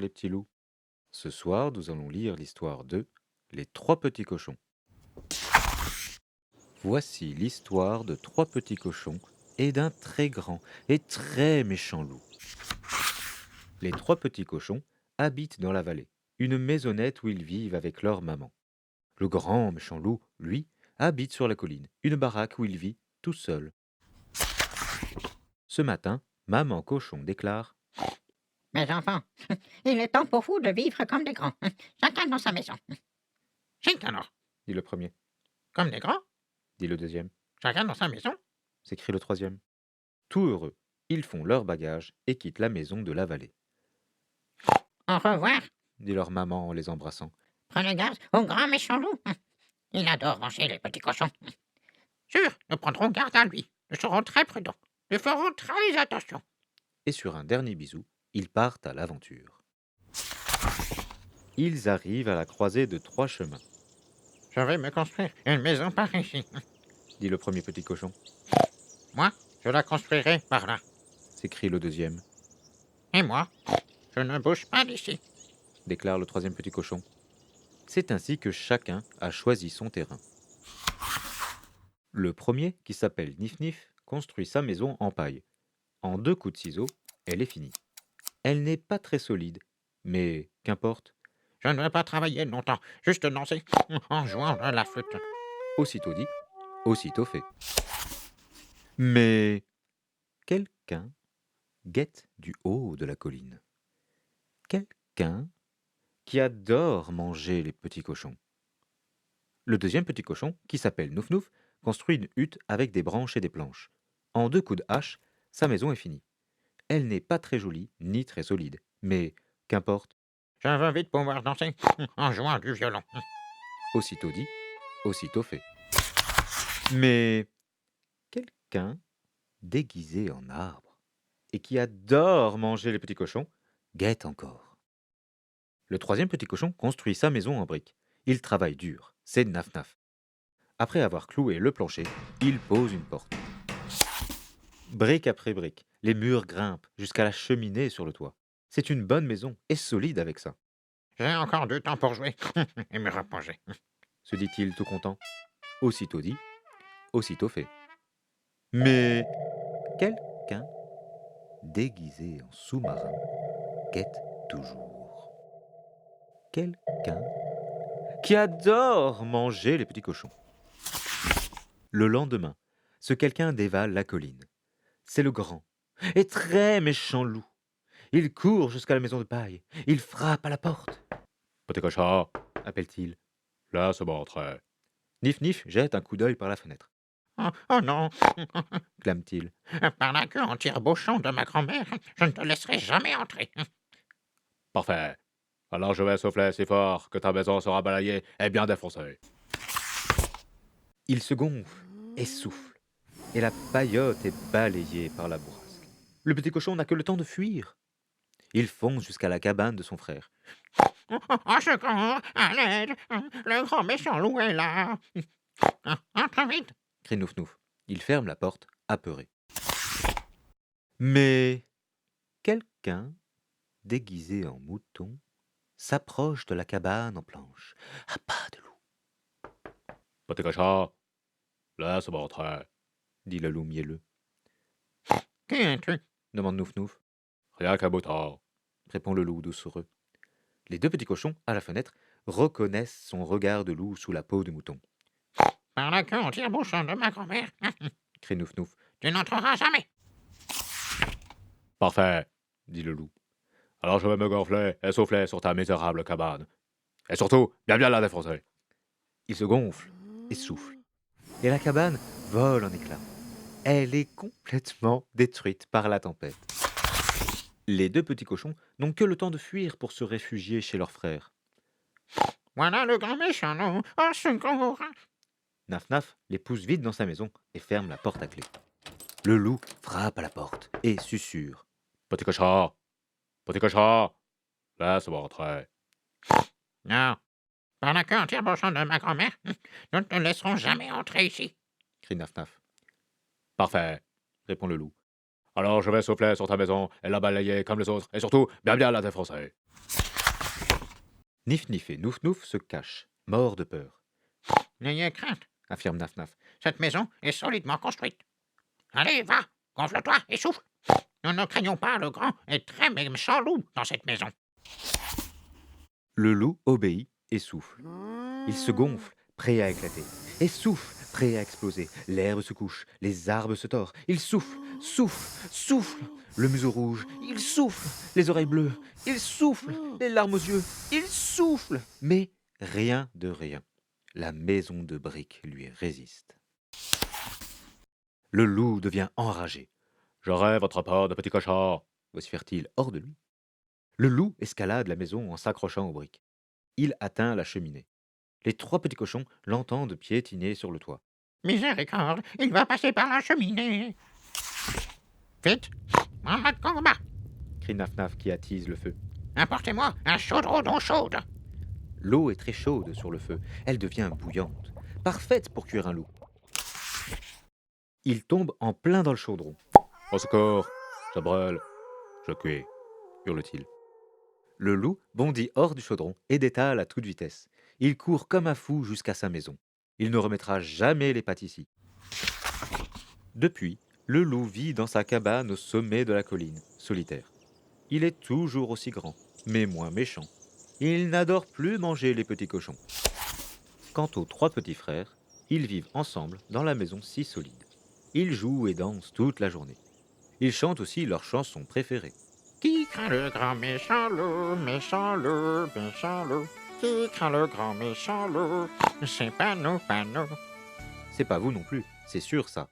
les petits loups. Ce soir, nous allons lire l'histoire de Les trois petits cochons. Voici l'histoire de trois petits cochons et d'un très grand et très méchant loup. Les trois petits cochons habitent dans la vallée, une maisonnette où ils vivent avec leur maman. Le grand méchant loup, lui, habite sur la colline, une baraque où il vit tout seul. Ce matin, maman cochon déclare: Mes enfants, il est temps pour vous de vivre comme des grands, chacun dans sa maison. Chut alors, dit le premier, comme des grands, dit le deuxième, chacun dans sa maison. s'écrie le troisième. Tout heureux, ils font leur bagage et quittent la maison de la vallée, Au revoir, dit leur maman en les embrassant. prenez garde au grand méchant loup. Il adore manger les petits cochons. Sûr, nous prendrons garde à lui. Nous serons très prudents. Nous ferons très attention. Et sur un dernier bisou, ils partent à l'aventure. Ils arrivent à la croisée de trois chemins, Je vais me construire une maison par ici. dit le premier petit cochon, Moi, je la construirai par là. s'écrie le deuxième, Et moi, je ne bouge pas d'ici. déclare le troisième petit cochon. C'est ainsi que chacun a choisi son terrain. Le premier, qui s'appelle Nif Nif, construit sa maison en paille. En 2 coups de ciseaux, elle est finie. Elle n'est pas très solide, mais qu'importe. Je ne vais pas travailler longtemps, juste danser en jouant à la flûte. Aussitôt dit, aussitôt fait. Mais quelqu'un guette du haut de la colline. Quelqu'un qui adore manger les petits cochons. Le deuxième petit cochon, qui s'appelle Nouf Nouf, construit une hutte avec des branches et des planches. En 2 coups de hache, sa maison est finie. Elle n'est pas très jolie ni très solide, mais qu'importe. Je veux vite pouvoir danser en jouant du violon. Aussitôt dit, aussitôt fait. Mais quelqu'un déguisé en arbre et qui adore manger les petits cochons guette encore. Le troisième petit cochon construit sa maison en briques. Il travaille dur, c'est Naf Naf. Après avoir cloué le plancher, il pose une porte. Brique après brique, les murs grimpent jusqu'à la cheminée sur le toit. C'est une bonne maison et solide avec ça, J'ai encore du temps pour jouer et me reposer. se dit-il tout content. Aussitôt dit, aussitôt fait. Mais quelqu'un déguisé en sous-marin guette toujours. Quelqu'un qui adore manger les petits cochons. Le lendemain, ce quelqu'un dévale la colline. C'est le grand et très méchant loup. Il court jusqu'à la maison de paille. Il frappe à la porte. Petit cochon, Appelle-t-il. laisse-moi entrer. Nif Nif jette un coup d'œil par la fenêtre. Oh non, Clame-t-il. par la queue en tire-bouchon de ma grand-mère, je ne te laisserai jamais entrer. Parfait. Alors je vais souffler si fort que ta maison sera balayée et bien défoncée. Il se gonfle et souffle. Et la paillote est balayée par la bourrasque. Le petit cochon n'a que le temps de fuir. Il fonce jusqu'à la cabane de son frère. Au secours, à l'aide, le grand méchant loup est là. Entre vite. Crie Nouf Nouf. Il ferme la porte, apeuré. Mais quelqu'un, déguisé en mouton, s'approche de la cabane en planche, à pas de loup, Petit cochon, laisse-moi entrer. dit le loup mielleux. Qui es-tu? Demande Nouf Nouf, Rien qu'un mouton. répond le loup doucereux. Les 2 petits cochons, à la fenêtre, reconnaissent son regard de loup sous la peau de mouton. Par la queue en tire-bouchon de ma grand-mère, Crie Nouf Nouf, tu n'entreras jamais. Parfait. dit le loup. Alors je vais me gonfler et souffler sur ta misérable cabane. Et surtout, bien la défoncer. Il se gonfle et souffle. Et la cabane vole en éclats. Elle est complètement détruite par la tempête. Les 2 petits cochons n'ont que le temps de fuir pour se réfugier chez leur frère. Voilà le grand méchant loup. Au secours. Naf Naf les pousse vite dans sa maison et ferme la porte à clé. Le loup frappe à la porte et susurre. Petit cochon, laisse-moi entrer. Non. Par la queue en tire-bouchon de ma grand-mère, nous ne te laisserons jamais entrer ici. Crie Naf Naf, Parfait. répond le loup. Alors je vais souffler sur ta maison et la balayer comme les autres, et surtout bien bien la défoncer. Nif Nif et Nouf Nouf se cachent, morts de peur, N'ayez crainte, affirme Naf Naf. cette maison est solidement construite. Allez, va, gonfle-toi et souffle. Nous ne craignons pas le grand et très méchant loup dans cette maison. Le loup obéit et souffle. Il se gonfle, prêt à éclater, et souffle, prêt à exploser. L'herbe se couche, les arbres se tordent. Il souffle, souffle, souffle. Le museau rouge, il souffle. Les oreilles bleues, il souffle. Les larmes aux yeux, il souffle. Mais rien de rien. La maison de briques lui résiste. Le loup devient enragé, J'aurai votre part de petit cochon. vocifère-t-il hors de lui. Le loup escalade la maison en s'accrochant aux briques. Il atteint la cheminée. Les 3 petits cochons l'entendent piétiner sur le toit. Miséricorde, il va passer par la cheminée. Vite, en mode combat. Crie Naf Naf qui attise le feu. Apportez-moi un chaudron d'eau chaude. L'eau est très chaude sur le feu. Elle devient bouillante. Parfaite pour cuire un loup. Il tombe en plein dans le chaudron, Au secours, je brûle, je cuis, hurle-t-il. Le loup bondit hors du chaudron et détale à toute vitesse. Il court comme un fou jusqu'à sa maison. Il ne remettra jamais les pattes ici. Depuis, le loup vit dans sa cabane au sommet de la colline, solitaire. Il est toujours aussi grand, mais moins méchant. Il n'adore plus manger les petits cochons. Quant aux 3 petits frères, ils vivent ensemble dans la maison si solide. Ils jouent et dansent toute la journée. Ils chantent aussi leurs chansons préférées. Qui craint le grand méchant loup, méchant loup, méchant loup? Qui craint le grand méchant loup? C'est pas nous, pas nous. C'est pas vous non plus, c'est sûr ça.